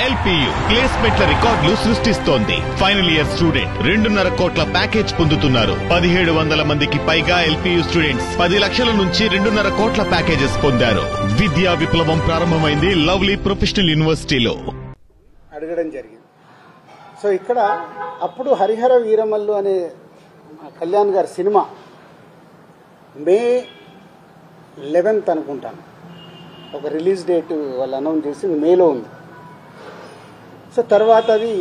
LPU ప్లేస్మెంట్ల రికార్డులు సృష్టిస్తోంది. Final year student 2.5 కోట్ల ప్యాకేజ్ పొందుతున్నారు. 1700 మందికి పైగా LPU స్టూడెంట్స్ 10 లక్షల నుంచి 2.5 కోట్ల ప్యాకేజెస్ పొందారు. విద్యా విప్లవం ప్రారంభమైంది లవ్లీ ప్రొఫెషనల్ యూనివర్సిటీలో. అడగడం జరిగింది. సో ఇక్కడ అప్పుడు హరిహర వీరమల్లు అనే కళ్యాణ్ గారి సినిమా మే 11th అనుకుంటాను ఒక రిలీజ్ డేట్ వాళ్ళు అనౌన్స్ చేసి మేలో ఉంది. సో తర్వాత అది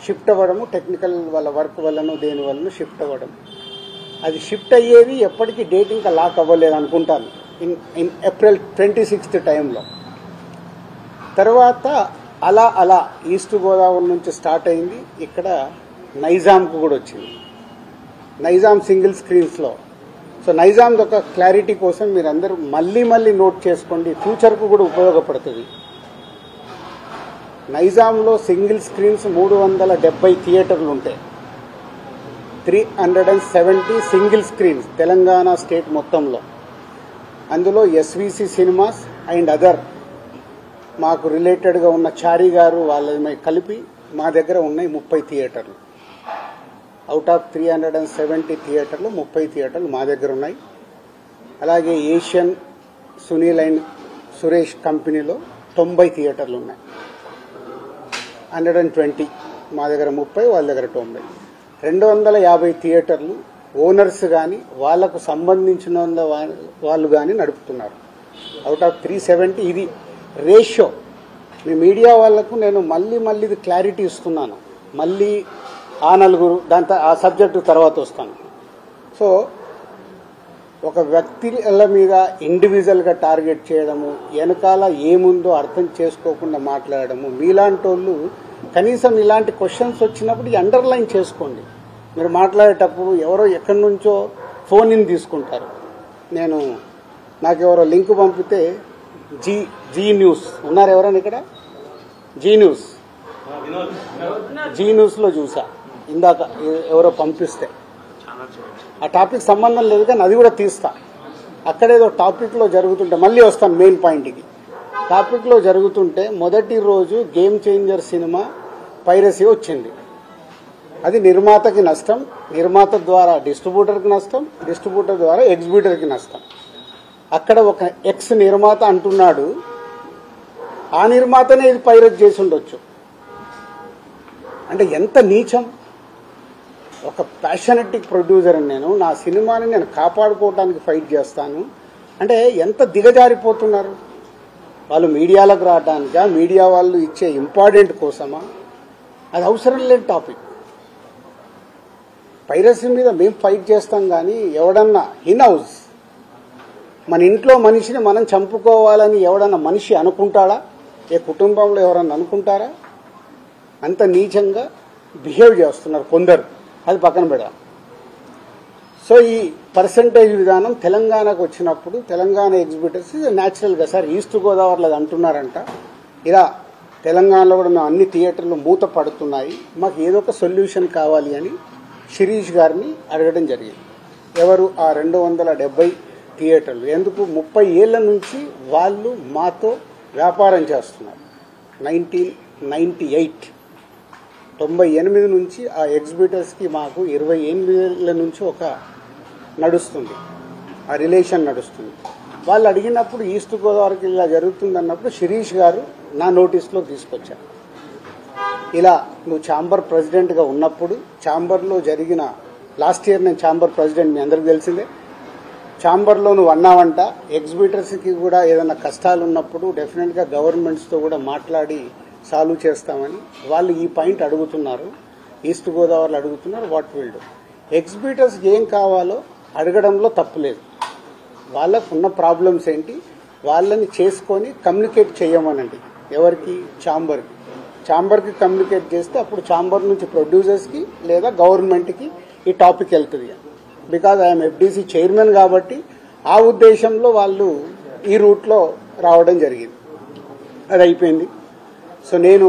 షిఫ్ట్ అవ్వడము, టెక్నికల్ వాళ్ళ వర్క్ వల్లనో దేని వల్లనో షిఫ్ట్ అవ్వడం. అది షిఫ్ట్ అయ్యేది ఎప్పటికీ డేట్ ఇంకా లాక్ అవ్వలేదు అనుకుంటాను, ఇన్ ఏప్రిల్ 26th టైంలో. తర్వాత అలా ఈస్ట్ గోదావరి నుంచి స్టార్ట్ అయింది. ఇక్కడ నైజాంకు కూడా వచ్చింది, నైజాం సింగిల్ స్క్రీన్స్లో. సో నైజాం ఒక క్లారిటీ కోసం మీరు అందరూ మళ్ళీ నోట్ చేసుకోండి, ఫ్యూచర్కు కూడా ఉపయోగపడుతుంది. నైజాంలో సింగిల్ స్క్రీన్స్ 370 థియేటర్లు ఉంటాయి, 370 సింగిల్ స్క్రీన్స్ తెలంగాణ స్టేట్ మొత్తంలో. అందులో SVC సినిమాస్ అండ్ అదర్ మాకు రిలేటెడ్గా ఉన్న చారి గారు వాళ్ళ కలిపి మా దగ్గర ఉన్నాయి 30 థియేటర్లు. అవుట్ ఆఫ్ 370 థియేటర్లు 30 థియేటర్లు మా దగ్గర ఉన్నాయి. అలాగే ఏషియన్ సునీల్ అండ్ సురేష్ కంపెనీలో 90 థియేటర్లు ఉన్నాయి. 120 మా దగ్గర 30, వాళ్ళ దగ్గర 90. 250 థియేటర్లు ఓనర్స్ కానీ వాళ్లకు సంబంధించిన వాళ్ళు కానీ నడుపుతున్నారు. అవుట్ ఆఫ్ 370 ఇది రేషియో. మీ మీడియా వాళ్లకు నేను మళ్ళీ ఇది క్లారిటీ ఇస్తున్నాను. మళ్ళీ ఆ నలుగురు దాంతో ఆ సబ్జెక్టు తర్వాత వస్తాను. సో ఒక వ్యక్తుల మీద ఇండివిజువల్గా టార్గెట్ చేయడము, వెనకాల ఏముందో అర్థం చేసుకోకుండా మాట్లాడము. మీలాంటి వాళ్ళు కనీసం ఇలాంటి క్వశ్చన్స్ వచ్చినప్పుడు అండర్లైన్ చేసుకోండి. మీరు మాట్లాడేటప్పుడు ఎవరో ఎక్కడి నుంచో ఫోన్ ఇన్ తీసుకుంటారు. నాకెవరో లింక్ పంపితే జీ న్యూస్ ఉన్నారు ఎవరైనా ఇక్కడ? జీ న్యూస్లో చూసా ఇందాక ఎవరో పంపిస్తే. ఆ టాపిక్ సంబంధం లేదు కానీ అది కూడా తీస్తా. అక్కడేదో టాపిక్లో జరుగుతుంటే మళ్ళీ వస్తాను మెయిన్ పాయింట్కి. టాపిక్లో జరుగుతుంటే మొదటి రోజు గేమ్ చేంజర్ సినిమా పైరసీ వచ్చింది. అది నిర్మాతకి నష్టం, నిర్మాత ద్వారా డిస్ట్రిబ్యూటర్కి నష్టం, డిస్ట్రిబ్యూటర్ ద్వారా ఎగ్జిబ్యూటర్కి నష్టం. అక్కడ ఒక ఎక్స్ నిర్మాత అంటున్నాడు, ఆ నిర్మాతనే ఇది పైరసీ చేసి ఉండొచ్చు. అంటే ఎంత నీచం! ఒక ప్యాషనెటిక్ ప్రొడ్యూసర్ నేను, నా సినిమాని నేను కాపాడుకోవడానికి ఫైట్ చేస్తాను అంటే ఎంత దిగజారిపోతున్నారు వాళ్ళు. మీడియాలకు రావడానికా, మీడియా వాళ్ళు ఇచ్చే ఇంపార్టెంట్ కోసమా? అది అవసరం లేని టాపిక్. పైరసీ మీద మేము ఫైట్ చేస్తాం కానీ ఎవడన్నా ఇన్ హౌస్ మన ఇంట్లో మనిషిని మనం చంపుకోవాలని ఎవడన్నా మనిషి అనుకుంటాడా? ఏ కుటుంబంలో ఎవరన్నా అనుకుంటారా? అంత నీచంగా బిహేవ్ చేస్తున్నారు కొందరు, అది పక్కన పెడదాం. సో ఈ పర్సంటేజ్ విధానం తెలంగాణకు వచ్చినప్పుడు తెలంగాణ ఎగ్జిబిటర్స్ న్యాచురల్గా సార్ ఈస్ట్ గోదావరిలో అంటున్నారంట, ఇలా తెలంగాణలో కూడా మేము అన్ని థియేటర్లు మూత పడుతున్నాయి, మాకు ఏదో ఒక సొల్యూషన్ కావాలి అని శిరీష్ గారిని అడగడం జరిగింది. ఎవరు ఆ 270 థియేటర్లు? ఎందుకు 30 ఏళ్ల నుంచి వాళ్ళు మాతో వ్యాపారం చేస్తున్నారు. 1998 నుంచి ఆ ఎగ్జిబిటర్స్కి మాకు 28 ఏళ్ల నుంచి ఒక నడుస్తుంది, ఆ రిలేషన్ నడుస్తుంది. వాళ్ళు అడిగినప్పుడు ఈస్ట్ గోదావరికి ఇలా జరుగుతుంది అన్నప్పుడు శిరీష్ గారు నా నోటీస్లో తీసుకొచ్చారు. ఇలా నువ్వు ఛాంబర్ ప్రెసిడెంట్గా ఉన్నప్పుడు ఛాంబర్లో జరిగిన లాస్ట్ ఇయర్ నేను ఛాంబర్ ప్రెసిడెంట్, మీ అందరికి తెలిసిందే. ఛాంబర్లో నువ్వు అన్నావంట ఎగ్జిబిటర్స్కి కూడా ఏదైనా కష్టాలు ఉన్నప్పుడు డెఫినెట్గా గవర్నమెంట్స్తో కూడా మాట్లాడి సాల్వ్ చేస్తామని వాళ్ళు ఈ పాయింట్ అడుగుతున్నారు. ఈస్ట్ గోదావరిలో అడుగుతున్నారు. What will do? ఎగ్జిబిటర్స్కి ఏం కావాలో అడగడంలో తప్పులేదు. వాళ్ళకు ఉన్న ప్రాబ్లమ్స్ ఏంటి వాళ్ళని చేసుకొని కమ్యూనికేట్ చేయమనండి. ఎవరికి? ఛాంబర్కి. ఛాంబర్కి కమ్యూనికేట్ చేస్తే అప్పుడు ఛాంబర్ నుంచి ప్రొడ్యూసర్స్కి లేదా గవర్నమెంట్కి ఈ టాపిక్ వెళ్తుంది. బికాజ్ ఐఎమ్ FDC చైర్మన్ కాబట్టి ఆ ఉద్దేశంలో వాళ్ళు ఈ రూట్లో రావడం జరిగింది. అది అయిపోయింది. సో నేను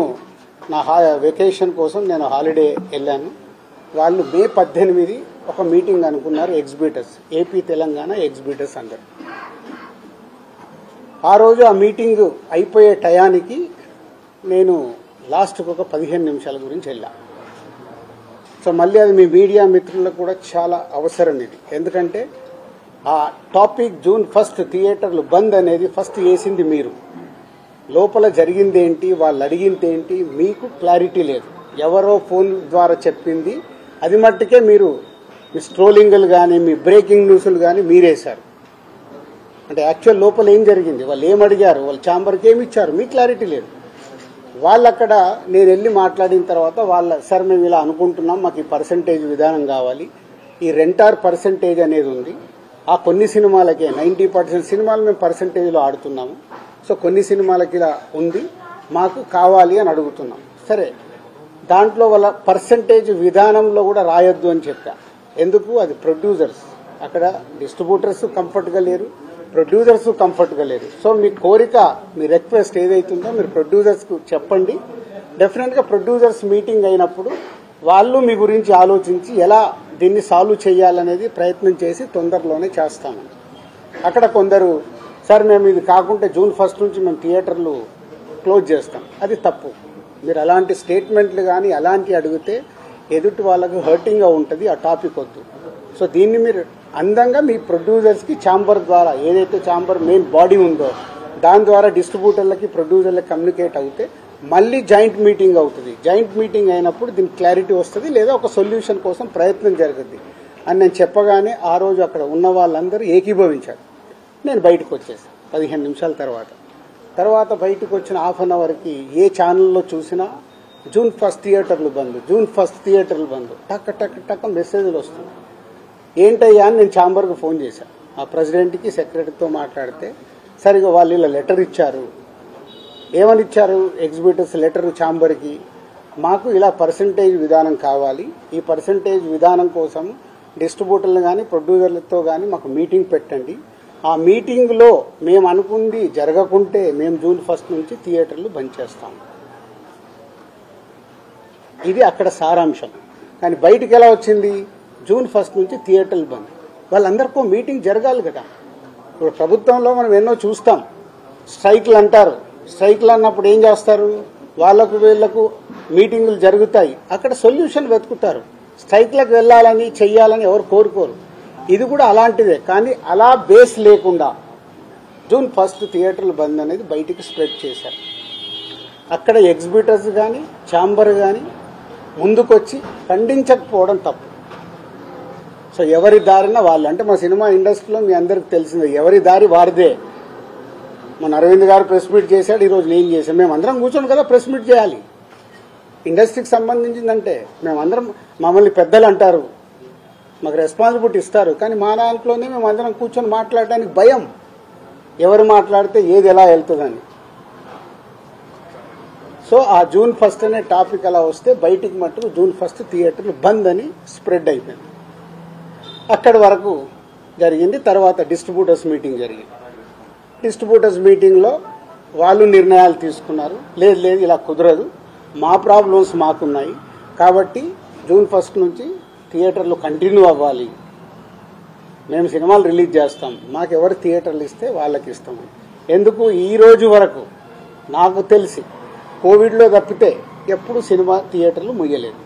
నా వెకేషన్ కోసం నేను హాలిడే వెళ్ళాను. వాళ్ళు మే 18 ఒక మీటింగ్ అనుకున్నారు ఎగ్జిబిటర్స్, ఏపీ తెలంగాణ ఎగ్జిబిటర్స్ అందరు. ఆ రోజు ఆ మీటింగ్ అయిపోయే టయానికి నేను లాస్ట్కి ఒక 15 నిమిషాల గురించి వెళ్ళా. సో మళ్ళీ అది మీ మీడియా మిత్రులకు కూడా చాలా అవసరం ఇది. ఎందుకంటే ఆ టాపిక్ June 1 థియేటర్లు బంద్ అనేది ఫస్ట్ వేసింది మీరు. లోపల జరిగిందేంటి, వాళ్ళు అడిగిందేంటి మీకు క్లారిటీ లేదు. ఎవరో ఫోన్ ద్వారా చెప్పింది అది మట్టుకే మీరు మీ స్ట్రోలింగ్లు కానీ మీ బ్రేకింగ్ న్యూస్లు కానీ మీరేశారు. అంటే యాక్చువల్ లోపల ఏం జరిగింది, వాళ్ళు ఏం అడిగారు, వాళ్ళు ఛాంబర్కి ఏమి ఇచ్చారు, మీకు క్లారిటీ లేదు. వాళ్ళు అక్కడ నేను వెళ్ళి మాట్లాడిన తర్వాత సార్ మేము ఇలా అనుకుంటున్నాం, మాకు ఈ పర్సంటేజ్ విధానం కావాలి, ఈ రెంటార్ పర్సంటేజ్ అనేది ఉంది, ఆ కొన్ని సినిమాలకే 90% సినిమాలు మేము పర్సంటేజ్లో ఆడుతున్నాము, సో కొన్ని సినిమాలకి ఇలా ఉంది, మాకు కావాలి అని అడుగుతున్నాం. సరే, దాంట్లో వాళ్ళ పర్సంటేజ్ విధానంలో కూడా రాయొద్దు అని చెప్పా. ఎందుకు, అది ప్రొడ్యూసర్స్, అక్కడ డిస్ట్రిబ్యూటర్స్ కంఫర్ట్గా లేరు, ప్రొడ్యూసర్స్ కంఫర్ట్గా లేరు. సో మీ కోరిక, మీ రిక్వెస్ట్ ఏదైతుందో మీరు ప్రొడ్యూసర్స్కు చెప్పండి. డెఫినెట్గా ప్రొడ్యూసర్స్ మీటింగ్ అయినప్పుడు వాళ్ళు మీ గురించి ఆలోచించి ఎలా దీన్ని సాల్వ్ చేయాలనేది ప్రయత్నం చేసి తొందరలోనే చేస్తాము. అక్కడ కొందరు సార్ మేము ఇది కాకుంటే June 1 నుంచి మేము థియేటర్లు క్లోజ్ చేస్తాం, అది తప్పు. మీరు అలాంటి స్టేట్మెంట్లు కానీ అలాంటి అడిగితే ఎదుటి వాళ్ళకు హర్టింగ్గా ఉంటుంది, ఆ టాపిక్ వద్దు. సో దీన్ని మీరు అందంగా మీ ప్రొడ్యూసర్స్కి ఛాంబర్ ద్వారా, ఏదైతే ఛాంబర్ మెయిన్ బాడీ ఉందో దాని ద్వారా డిస్ట్రిబ్యూటర్లకి ప్రొడ్యూసర్లకి కమ్యూనికేట్ అవుతే మళ్ళీ జాయింట్ మీటింగ్ అవుతుంది. జాయింట్ మీటింగ్ అయినప్పుడు దీనికి క్లారిటీ వస్తుంది, లేదా ఒక సొల్యూషన్ కోసం ప్రయత్నం జరుగుతుంది అని నేను చెప్పగానే ఆ రోజు అక్కడ ఉన్న వాళ్ళందరూ ఏకీభవించారు. నేను బయటకు వచ్చేసాను 15 నిమిషాల తర్వాత బయటకు వచ్చిన హాఫ్ అన్ అవర్కి ఏ ఛానల్లో చూసినా June 1 థియేటర్లు బంద్, June 1 థియేటర్లు బంద్, టక్ టక్ టక్ మెసేజ్లు వస్తున్నాయి. ఏంటయ్యా అని నేను ఛాంబర్కి ఫోన్ చేశాను. ఆ ప్రెసిడెంట్కి సెక్రటరీతో మాట్లాడితే సరిగా వాళ్ళు ఇలా లెటర్ ఇచ్చారు. ఏమని ఇచ్చారు, ఎగ్జిబిటర్స్ లెటర్ ఛాంబర్కి, మాకు ఇలా పర్సంటేజ్ విధానం కావాలి, ఈ పర్సంటేజ్ విధానం కోసం డిస్ట్రిబ్యూటర్లు కానీ ప్రొడ్యూసర్లతో కానీ మాకు మీటింగ్ పెట్టండి, ఆ మీటింగ్లో మేము అనుకుంది జరగకుంటే మేము June 1 నుంచి థియేటర్లు బంద్ చేస్తాం. ఇది అక్కడ సారాంశం. కానీ బయటికి ఎలా వచ్చింది, June 1 నుంచి థియేటర్లు బంద్. వాళ్ళందరికీ మీటింగ్ జరగాలి కదా. ఇప్పుడు ప్రభుత్వంలో మనం ఎన్నో చూస్తాం, స్ట్రైక్లు అంటారు. స్ట్రైక్లు అన్నప్పుడు ఏం చేస్తారు, వాళ్ళకు వీళ్లకు మీటింగులు జరుగుతాయి, అక్కడ సొల్యూషన్ వెతుకుతారు. స్ట్రైక్లకు వెళ్ళాలని చెయ్యాలని ఎవరు కోరుకోరు. ఇది కూడా అలాంటిదే. కానీ అలా బేస్ లేకుండా June 1 థియేటర్లు బంద్ అనేది బయటికి స్ప్రెడ్ చేశారు. అక్కడ ఎగ్జిబిటర్స్ కానీ ఛాంబర్ కానీ ముందుకొచ్చి ఖండించకపోవడం తప్పు. సో ఎవరి దారిన వాళ్ళు, అంటే మా సినిమా ఇండస్ట్రీలో మీ అందరికి తెలిసిందే, ఎవరి దారి వారిదే. మన అరవింద్ గారు ప్రెస్ మీట్ చేశాడు, ఈరోజు నేను చేశాను. మేమందరం కూర్చొని కదా ప్రెస్ మీట్ చేయాలి. ఇండస్ట్రీకి సంబంధించిందంటే మేమందరం, మమ్మల్ని పెద్దలు అంటారు, మాకు రెస్పాన్సిబిలిటీ ఇస్తారు, కానీ మా దాంట్లోనే మేమందరం కూర్చొని మాట్లాడడానికి భయం, ఎవరు మాట్లాడితే ఏది ఎలా వెళ్తుందని. సో ఆ June 1 అనే టాపిక్ అలా వస్తే బయటికి మట్టుకు June 1 థియేటర్లు బంద్ అని స్ప్రెడ్ అయిపోయింది. అక్కడి వరకు జరిగింది. తర్వాత డిస్ట్రిబ్యూటర్స్ మీటింగ్ జరిగింది. డిస్ట్రిబ్యూటర్స్ మీటింగ్లో వాళ్ళు నిర్ణయాలు తీసుకున్నారు, లేదు ఇలా కుదరదు, మా ప్రాబ్లమ్స్ మాకున్నాయి, కాబట్టి June 1 నుంచి థియేటర్లు కంటిన్యూ అవ్వాలి, మేము సినిమాలు రిలీజ్ చేస్తాం, మాకు ఎవరు థియేటర్లు ఇస్తే వాళ్ళకి ఇస్తాము. ఎందుకు, ఈ రోజు వరకు నాకు తెలిసి కోవిడ్లో తప్పితే ఎప్పుడు సినిమా థియేటర్లు ముయ్యలేదు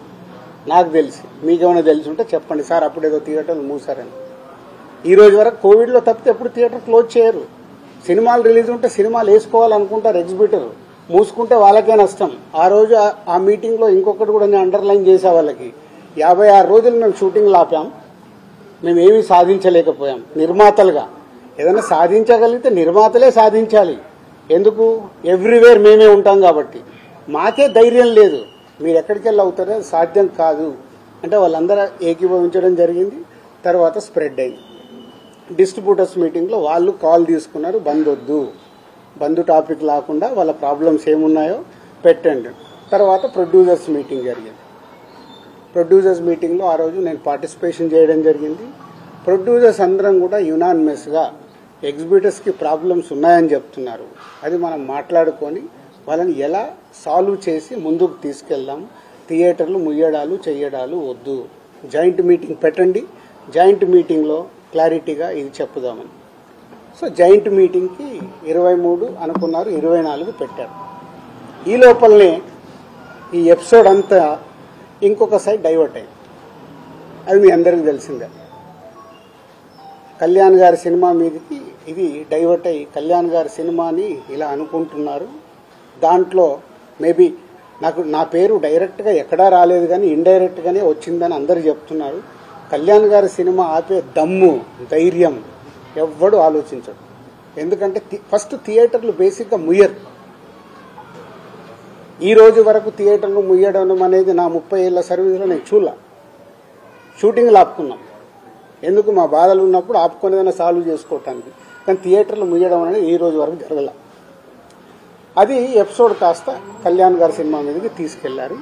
నాకు తెలిసి. మీకేమైనా తెలిసి ఉంటే చెప్పండి సార్, అప్పుడేదో థియేటర్లు మూసారని. ఈ రోజు వరకు కోవిడ్లో తప్పితే ఎప్పుడు థియేటర్ క్లోజ్ చేయరు. సినిమాలు రిలీజ్ ఉంటే సినిమాలు వేసుకోవాలనుకుంటారు ఎగ్జిబిటర్, మూసుకుంటే వాళ్ళకే నష్టం. ఆ రోజు ఆ మీటింగ్లో ఇంకొకటి కూడా నేను అండర్లైన్ చేసే వాళ్ళకి, 56 రోజులు మేము షూటింగ్లు ఆపాం, మేము ఏమీ సాధించలేకపోయాం. నిర్మాతలుగా ఏదైనా సాధించగలిగితే నిర్మాతలే సాధించాలి. ఎందుకు, ఎవ్రీవేర్ మేమే ఉంటాం కాబట్టి. మాకే ధైర్యం లేదు, మీరు ఎక్కడికి వెళ్ళి అవుతారో సాధ్యం కాదు అంటే వాళ్ళందరూ ఏకీభవించడం జరిగింది. తర్వాత స్ప్రెడ్ అయింది. డిస్ట్రిబ్యూటర్స్ మీటింగ్లో వాళ్ళు కాల్ తీసుకున్నారు, బంద్ వద్దు, బంద్ టాపిక్ లేకుండా వాళ్ళ ప్రాబ్లమ్స్ ఏమున్నాయో పెట్టండి. తర్వాత ప్రొడ్యూసర్స్ మీటింగ్ జరిగింది. ప్రొడ్యూసర్స్ మీటింగ్లో ఆ రోజు నేను పార్టిసిపేషన్ చేయడం జరిగింది. ప్రొడ్యూసర్స్ అందరం కూడా యునానిమస్గా ఎగ్జిబిటర్స్కి ప్రాబ్లమ్స్ ఉన్నాయని చెప్తున్నారు. అది మనం మాట్లాడుకొని వాళ్ళని ఎలా సాల్వ్ చేసి ముందుకు తీసుకెళ్దాం, థియేటర్లు ముయ్యడాలు చెయ్యడాలు వద్దు, జాయింట్ మీటింగ్ పెట్టండి, జాయింట్ మీటింగ్లో క్లారిటీగా ఇది చెప్పుదామని. సో జాయింట్ మీటింగ్కి 23 అనుకున్నారు, 24 పెట్టారు. ఈ లోపలనే ఈ ఎపిసోడ్ అంతా ఇంకొక సైడ్ డైవర్ట్ అయింది. అది మీ అందరికీ తెలిసిందే. కళ్యాణ్ గారి సినిమా మీదకి ఇది డైవర్ట్ అయ్యి కళ్యాణ్ గారి సినిమాని ఇలా అనుకుంటున్నారు. దాంట్లో మేబీ నా పేరు డైరెక్ట్గా ఎక్కడా రాలేదు కానీ ఇండైరెక్ట్గానే వచ్చిందని అందరూ చెప్తున్నారు. కళ్యాణ్ గారి సినిమా ఆపే దమ్ము ధైర్యం ఎవ్వడు ఆలోచించడు. ఎందుకంటే ఫస్ట్ థియేటర్లు బేసిక్గా ముయ్యరు. ఈ రోజు వరకు థియేటర్లు ముయ్యడం అనేది నా 30 ఏళ్ల సర్వీస్లో నేను షూటింగ్లు ఆపుకున్నాం. ఎందుకు మా బాధలు ఉన్నప్పుడు ఆపుకునేదైనా సాల్వ్ చేసుకోవటానికి. కానీ థియేటర్లు ముయ్యడం అనేది ఈ రోజు వరకు జరగల. అది ఎపిసోడ్ కాస్త కళ్యాణ్ గారి సినిమా మీదకి తీసుకెళ్లారు.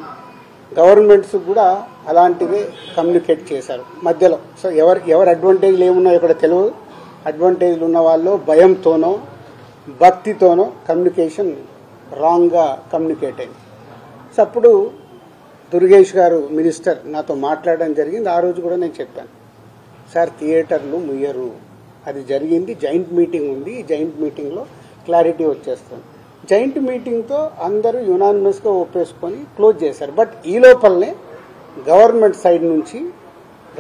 గవర్నమెంట్స్ కూడా అలాంటివే కమ్యూనికేట్ చేశారు మధ్యలో. సో ఎవరి అడ్వాంటేజ్లు ఏమున్నాయో ఇక్కడ తెలియదు. అడ్వాంటేజ్లు ఉన్న వాళ్ళు భయంతోనో భక్తితోనో కమ్యూనికేషన్ రాంగ్గా కమ్యూనికేట్ అయింది. సో అప్పుడు దుర్గేష్ గారు మినిస్టర్ నాతో మాట్లాడడం జరిగింది. ఆ రోజు కూడా నేను చెప్పాను, సార్ థియేటర్లు ముయ్యరు, అది జరిగింది. జాయింట్ మీటింగ్ ఉంది, ఈ జాయింట్ మీటింగ్లో క్లారిటీ వచ్చేస్తుంది. జాయింట్ మీటింగ్తో అందరూ యునానిమస్గా ఒప్పేసుకొని క్లోజ్ చేశారు. బట్ ఈ లోపలనే గవర్నమెంట్ సైడ్ నుంచి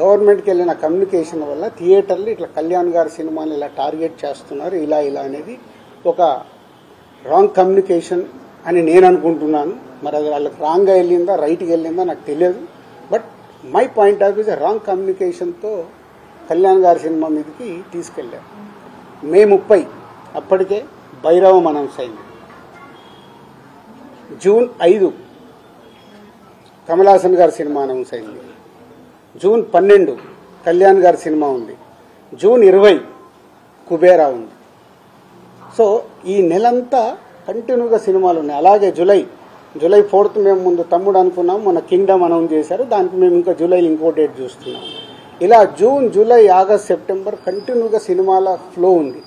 గవర్నమెంట్కి వెళ్ళిన కమ్యూనికేషన్ వల్ల థియేటర్లు ఇట్లా కళ్యాణ్ గారి సినిమాని ఇలా టార్గెట్ చేస్తున్నారు, ఇలా అనేది ఒక రాంగ్ కమ్యూనికేషన్ అని నేను అనుకుంటున్నాను. మరి అది వాళ్ళకి రాంగ్గా వెళ్ళిందా రైట్గా వెళ్ళిందా నాకు తెలియదు. But my point of view wrong కమ్యూనికేషన్తో కళ్యాణ్ గారి సినిమా మీదకి తీసుకెళ్లారు. మే 30 అప్పటికే భైరవం అనౌన్స్ అయింది. జూన్ 5 కమల్ హాసన్ గారి సినిమా అనౌన్స్ అయింది. జూన్ 12 కళ్యాణ్ గారి సినిమా ఉంది. జూన్ 20 కుబేరా ఉంది. సో ఈ నెలంతా కంటిన్యూగా సినిమాలు ఉన్నాయి. అలాగే జూలై 4th మేము ముందు తమ్ముడు అనుకున్నాం, మన కింగ్డమ్ అనౌన్స్ చేశారు. దానికి మేము ఇంకా జూలైలో ఇంకో డేట్ చూస్తున్నాం. ఇలా జూన్, జూలై, ఆగస్ట్, సెప్టెంబర్ కంటిన్యూగా సినిమాల ఫ్లో ఉంది.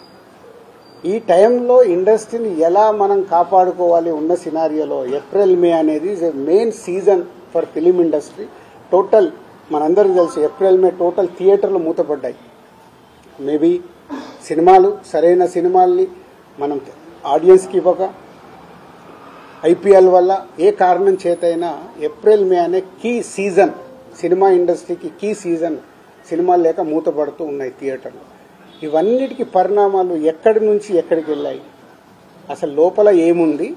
ఈ టైంలో ఇండస్ట్రీని ఎలా మనం కాపాడుకోవాలి ఉన్న సినారియోలో ఏప్రిల్ మే అనేది is a main season for film industry. Total మనందరికీ తెలుసు ఏప్రిల్ మే టోటల్ థియేటర్లు మూతపడ్డాయి. మేబీ సినిమాలు సరైన సినిమాల్ని మనం ఆడియన్స్కి ఇవ్వక ఐపీఎల్ వల్ల ఏ కారణం చేతైనా ఏప్రిల్ మే అనే కీ సీజన్ సినిమా ఇండస్ట్రీకి కీ సీజన్ సినిమాలు లేక మూతపడుతూ ఉన్నాయి థియేటర్లు. ఇవన్నిటికీ పరిణామాలు ఎక్కడి నుంచి ఎక్కడికి వెళ్ళాయి, అసలు లోపల ఏముంది,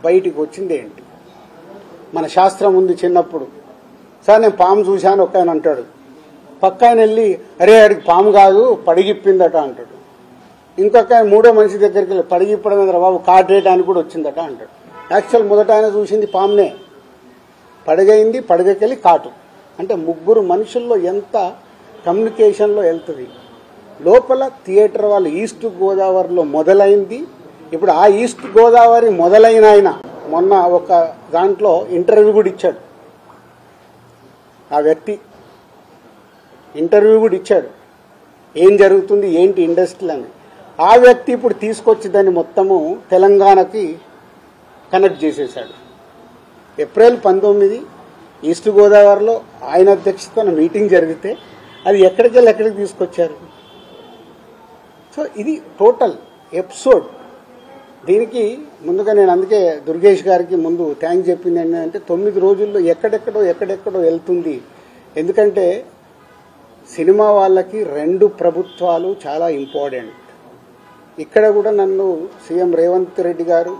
బయటికి వచ్చింది ఏంటి? మన శాస్త్రం ఉంది. చిన్నప్పుడు సార్ నేను పాము చూశాను ఒక ఆయన అంటాడు, పక్క ఆయన వెళ్ళి అరే ఆడికి పాము కాదు పడిగిప్పిందట అంటాడు. ఇంకొక ఆయన మూడో మనిషి దగ్గరికి వెళ్ళి పడిగిప్పడం మీద బాబు కాటేయడానికి కూడా వచ్చిందట అంటాడు. యాక్చువల్ మొదట ఆయన చూసింది పామునే, పడగైంది, పడగకెళ్ళి కాటు. అంటే ముగ్గురు మనుషుల్లో ఎంత కమ్యూనికేషన్లో వెళ్తుంది. లోపల థియేటర్ వాళ్ళు ఈస్ట్ గోదావరిలో మొదలైంది. ఇప్పుడు ఆ ఈస్ట్ గోదావరి మొదలైన ఆయన మొన్న ఒక దాంట్లో ఇంటర్వ్యూ కూడా ఇచ్చాడు. ఆ వ్యక్తి ఇంటర్వ్యూ కూడా ఇచ్చాడు, ఏం జరుగుతుంది ఏంటి ఇండస్ట్రీలు అని. ఆ వ్యక్తి ఇప్పుడు తీసుకొచ్చి దాన్ని మొత్తము తెలంగాణకి కనెక్ట్ చేసేశాడు. ఏప్రిల్ 19 ఈస్ట్ గోదావరిలో ఆయన అధ్యక్షతన మీటింగ్ జరిగితే అది ఎక్కడికి తీసుకొచ్చారు. సో ఇది టోటల్ ఎపిసోడ్. దీనికి ముందుగా నేను అందుకే దుర్గేష్ గారికి ముందు థ్యాంక్స్ చెప్పింది ఏంటంటే 9 రోజుల్లో ఎక్కడెక్కడో వెళ్తుంది. ఎందుకంటే సినిమా వాళ్ళకి 2 ప్రభుత్వాలు చాలా ఇంపార్టెంట్. ఇక్కడ కూడా నన్ను సీఎం రేవంత్ రెడ్డి గారు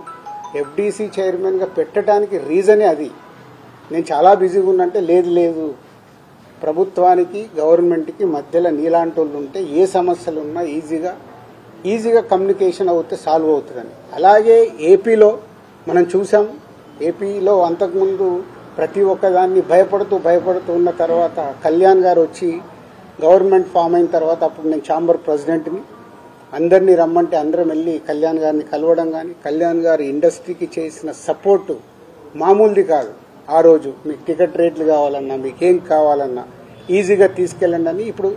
ఎఫ్డీసీ చైర్మన్గా పెట్టడానికి రీజనే అది. నేను చాలా బిజీగా ఉన్నంటే లేదు ప్రభుత్వానికి గవర్నమెంట్కి మధ్యలో నీలాంటి వాళ్ళు ఉంటే ఏ సమస్యలు ఉన్నా ఈజీగా కమ్యూనికేషన్ అవుతే సాల్వ్ అవుతుందని. అలాగే ఏపీలో మనం చూసాం. ఏపీలో అంతకుముందు ప్రతి ఒక్కదాన్ని భయపడుతూ ఉన్న తర్వాత కళ్యాణ్ గారు వచ్చి గవర్నమెంట్ ఫామ్ అయిన తర్వాత అప్పుడు నేను ఛాంబర్ ప్రెసిడెంట్ని, అందరినీ రమ్మంటే అందరం వెళ్ళి కళ్యాణ్ గారిని కలవడం కానీ కళ్యాణ్ గారి ఇండస్ట్రీకి చేసిన సపోర్టు మామూలుది కాదు. ఆ రోజు మీకు టికెట్ రేట్లు కావాలన్నా మీకేం కావాలన్నా ఈజీగా తీసుకెళ్ళండి అని. ఇప్పుడు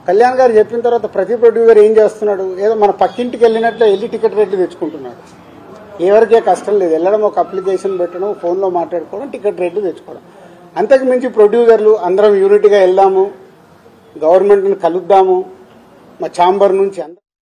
కళ్యాణ్ గారు చెప్పిన తర్వాత ప్రతి ప్రొడ్యూసర్ ఏం చేస్తున్నాడు, ఏదో మన పక్కింటికి వెళ్ళినట్లే వెళ్ళి టికెట్ రేట్లు తెచ్చుకుంటున్నాడు. ఎవరికే కష్టం లేదు, వెళ్ళడం ఒక అప్లికేషన్ పెట్టడం, ఫోన్లో మాట్లాడుకోవడం, టికెట్ రేట్లు తెచ్చుకోవడం. అంతకు మించి ప్రొడ్యూసర్లు అందరం యూనిట్గా వెళ్దాము, గవర్నమెంట్ని కలుద్దాము, మా ఛాంబర్ నుంచి